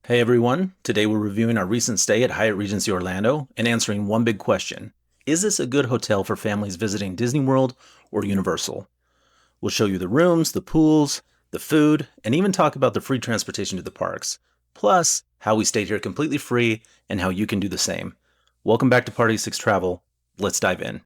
Hey everyone, today we're reviewing our recent stay at Hyatt Regency Orlando and answering one big question. Is this a good hotel for families visiting Disney World or Universal? We'll show you the rooms, the pools, the food, and even talk about the free transportation to the parks. Plus, how we stayed here completely free and how you can do the same. Welcome back to Party 6 Travel. Let's dive in.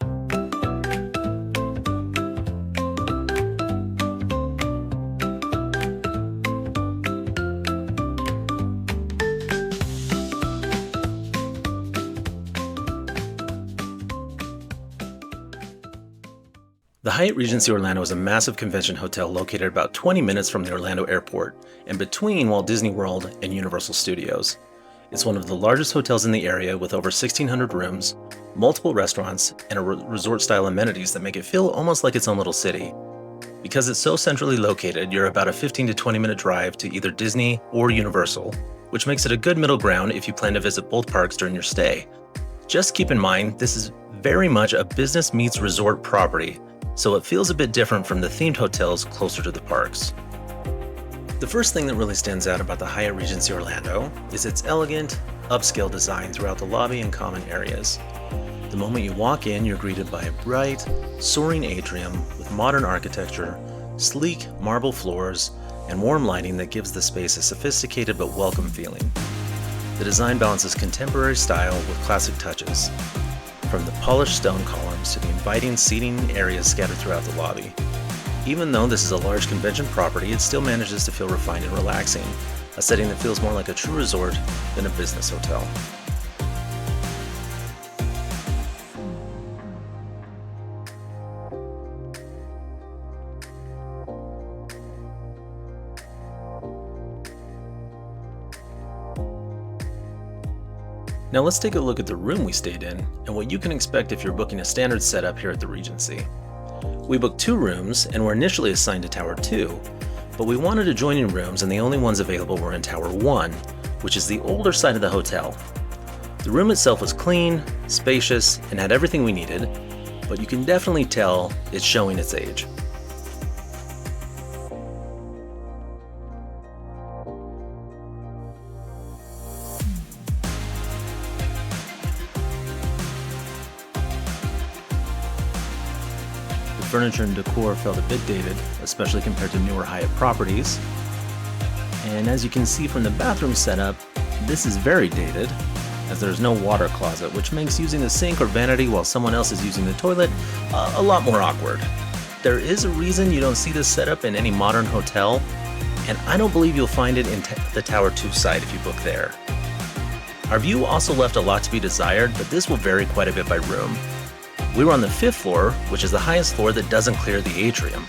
The Hyatt Regency Orlando is a massive convention hotel located about 20 minutes from the Orlando airport and between Walt Disney World and Universal Studios. It's one of the largest hotels in the area with over 1,600 rooms, multiple restaurants, and resort-style amenities that make it feel almost like its own little city. Because it's so centrally located, you're about a 15 to 20 minute drive to either Disney or Universal, which makes it a good middle ground if you plan to visit both parks during your stay. Just keep in mind, this is very much a business meets resort property, so it feels a bit different from the themed hotels closer to the parks. The first thing that really stands out about the Hyatt Regency Orlando is its elegant, upscale design throughout the lobby and common areas. The moment you walk in, you're greeted by a bright, soaring atrium with modern architecture, sleek marble floors, and warm lighting that gives the space a sophisticated but welcome feeling. The design balances contemporary style with classic touches, from the polished stone columns to the inviting seating areas scattered throughout the lobby. Even though this is a large convention property, it still manages to feel refined and relaxing, a setting that feels more like a true resort than a business hotel. Now let's take a look at the room we stayed in and what you can expect if you're booking a standard setup here at the Regency. We booked 2 rooms and were initially assigned to Tower 2, but we wanted adjoining rooms and the only ones available were in Tower 1, which is the older side of the hotel. The room itself was clean, spacious, and had everything we needed, but you can definitely tell it's showing its age. The furniture and decor felt a bit dated, especially compared to newer Hyatt properties. And as you can see from the bathroom setup, this is very dated, as there's no water closet, which makes using the sink or vanity while someone else is using the toilet a lot more awkward. There is a reason you don't see this setup in any modern hotel, and I don't believe you'll find it in the Tower 2 side if you book there. Our view also left a lot to be desired, but this will vary quite a bit by room. We were on the 5th floor, which is the highest floor that doesn't clear the atrium,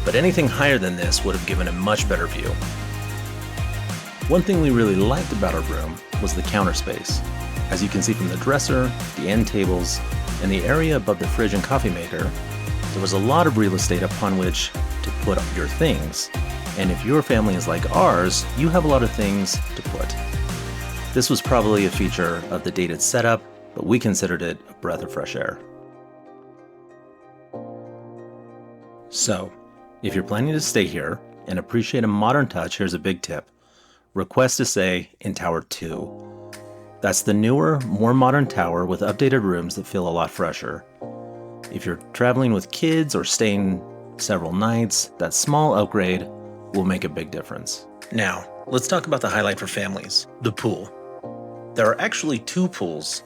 but anything higher than this would have given a much better view. One thing we really liked about our room was the counter space. As you can see from the dresser, the end tables, and the area above the fridge and coffee maker, there was a lot of real estate upon which to put your things. And if your family is like ours, you have a lot of things to put. This was probably a feature of the dated setup, but we considered it a breath of fresh air. So, if you're planning to stay here and appreciate a modern touch, here's a big tip. Request to stay in Tower 2. That's the newer, more modern tower with updated rooms that feel a lot fresher. If you're traveling with kids or staying several nights, that small upgrade will make a big difference. Now, let's talk about the highlight for families, the pool. There are actually 2 pools.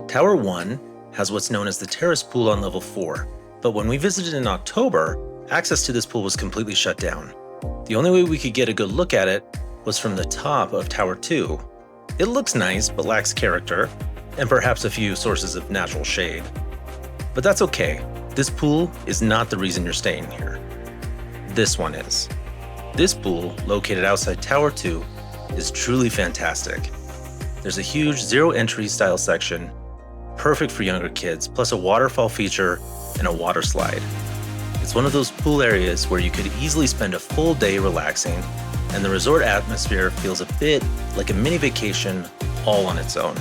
Tower 1 has what's known as the terrace pool on level 4. But when we visited in October, access to this pool was completely shut down. The only way we could get a good look at it was from the top of Tower 2. It looks nice, but lacks character, and perhaps a few sources of natural shade. But that's okay. This pool is not the reason you're staying here. This one is. This pool, located outside Tower 2, is truly fantastic. There's a huge zero-entry style section, perfect for younger kids, plus a waterfall feature and a water slide. It's one of those pool areas where you could easily spend a full day relaxing, and the resort atmosphere feels a bit like a mini vacation all on its own.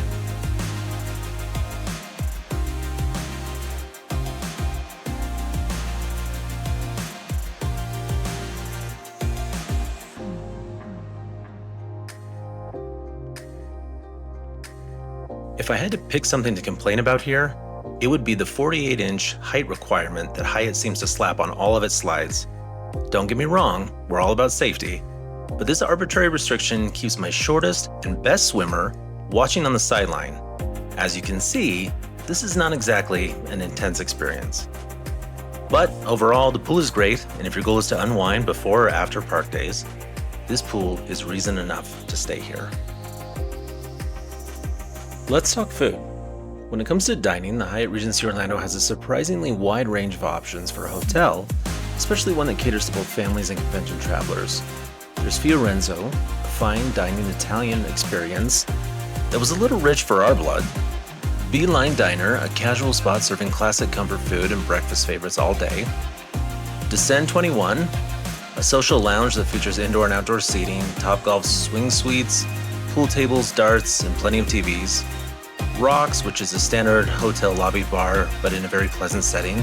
If I had to pick something to complain about here, it would be the 48-inch height requirement that Hyatt seems to slap on all of its slides. Don't get me wrong, we're all about safety, but this arbitrary restriction keeps my shortest and best swimmer watching on the sideline. As you can see, this is not exactly an intense experience. But overall, the pool is great, and if your goal is to unwind before or after park days, this pool is reason enough to stay here. Let's talk food. When it comes to dining, the Hyatt Regency Orlando has a surprisingly wide range of options for a hotel, especially one that caters to both families and convention travelers. There's Fiorenzo, a fine dining Italian experience that was a little rich for our blood. Beeline Diner, a casual spot serving classic comfort food and breakfast favorites all day. Descend 21, a social lounge that features indoor and outdoor seating, Topgolf swing suites, pool tables, darts, and plenty of TVs. Rocks, which is a standard hotel lobby bar, but in a very pleasant setting.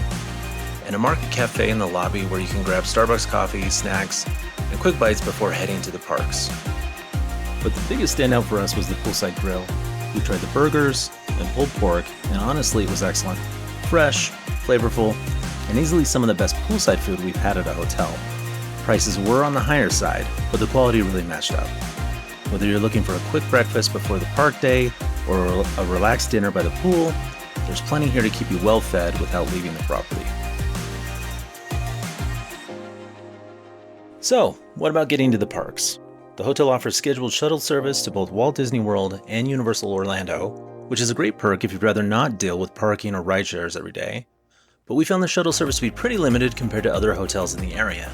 And a market cafe in the lobby where you can grab Starbucks coffee, snacks, and quick bites before heading to the parks. But the biggest standout for us was the poolside grill. We tried the burgers and pulled pork, and honestly, it was excellent. Fresh, flavorful, and easily some of the best poolside food we've had at a hotel. Prices were on the higher side, but the quality really matched up. Whether you're looking for a quick breakfast before the park day or a relaxed dinner by the pool, there's plenty here to keep you well fed without leaving the property. So, what about getting to the parks? The hotel offers scheduled shuttle service to both Walt Disney World and Universal Orlando, which is a great perk if you'd rather not deal with parking or ride shares every day. But we found the shuttle service to be pretty limited compared to other hotels in the area.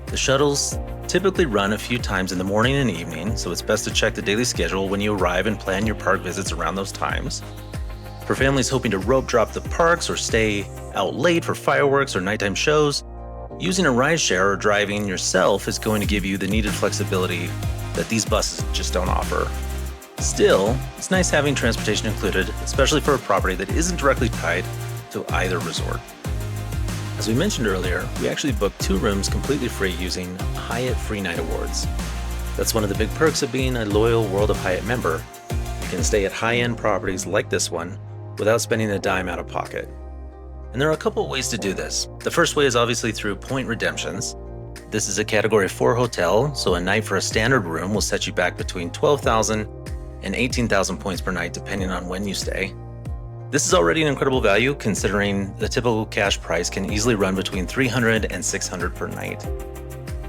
The shuttles typically run a few times in the morning and evening, so it's best to check the daily schedule when you arrive and plan your park visits around those times. For families hoping to rope drop the parks or stay out late for fireworks or nighttime shows, using a rideshare or driving yourself is going to give you the needed flexibility that these buses just don't offer. Still, it's nice having transportation included, especially for a property that isn't directly tied to either resort. As we mentioned earlier, we actually booked 2 rooms completely free using Hyatt Free Night Awards. That's one of the big perks of being a loyal World of Hyatt member. You can stay at high-end properties like this one without spending a dime out of pocket. And there are a couple of ways to do this. The first way is obviously through point redemptions. This is a Category 4 hotel, so a night for a standard room will set you back between 12,000 and 18,000 points per night depending on when you stay. This is already an incredible value considering the typical cash price can easily run between $300 and $600 per night.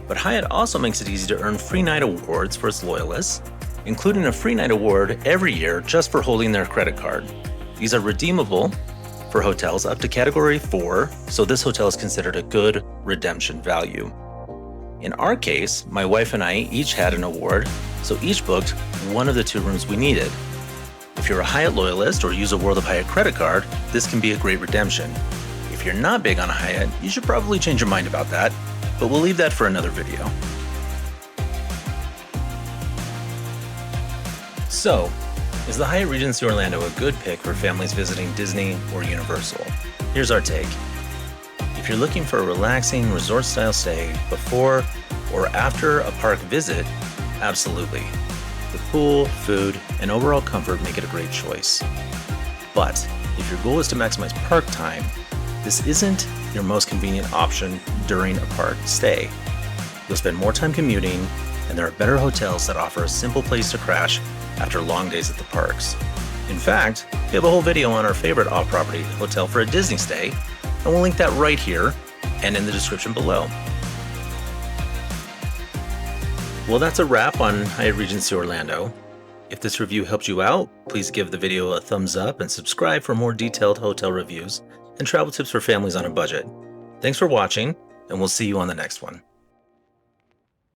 But Hyatt also makes it easy to earn free night awards for its loyalists, including a free night award every year just for holding their credit card. These are redeemable for hotels up to Category 4, so this hotel is considered a good redemption value. In our case, my wife and I each had an award, so each booked one of the 2 rooms we needed. If you're a Hyatt loyalist or use a World of Hyatt credit card, this can be a great redemption. If you're not big on Hyatt, you should probably change your mind about that, but we'll leave that for another video. So, is the Hyatt Regency Orlando a good pick for families visiting Disney or Universal? Here's our take. If you're looking for a relaxing resort-style stay before or after a park visit, absolutely. The pool, food, and overall comfort make it a great choice. But if your goal is to maximize park time, this isn't your most convenient option during a park stay. You'll spend more time commuting, and there are better hotels that offer a simple place to crash after long days at the parks. In fact, we have a whole video on our favorite off-property hotel for a Disney stay, and we'll link that right here and in the description below. Well, that's a wrap on Hyatt Regency Orlando. If this review helped you out, please give the video a thumbs up and subscribe for more detailed hotel reviews and travel tips for families on a budget. Thanks for watching, and we'll see you on the next one.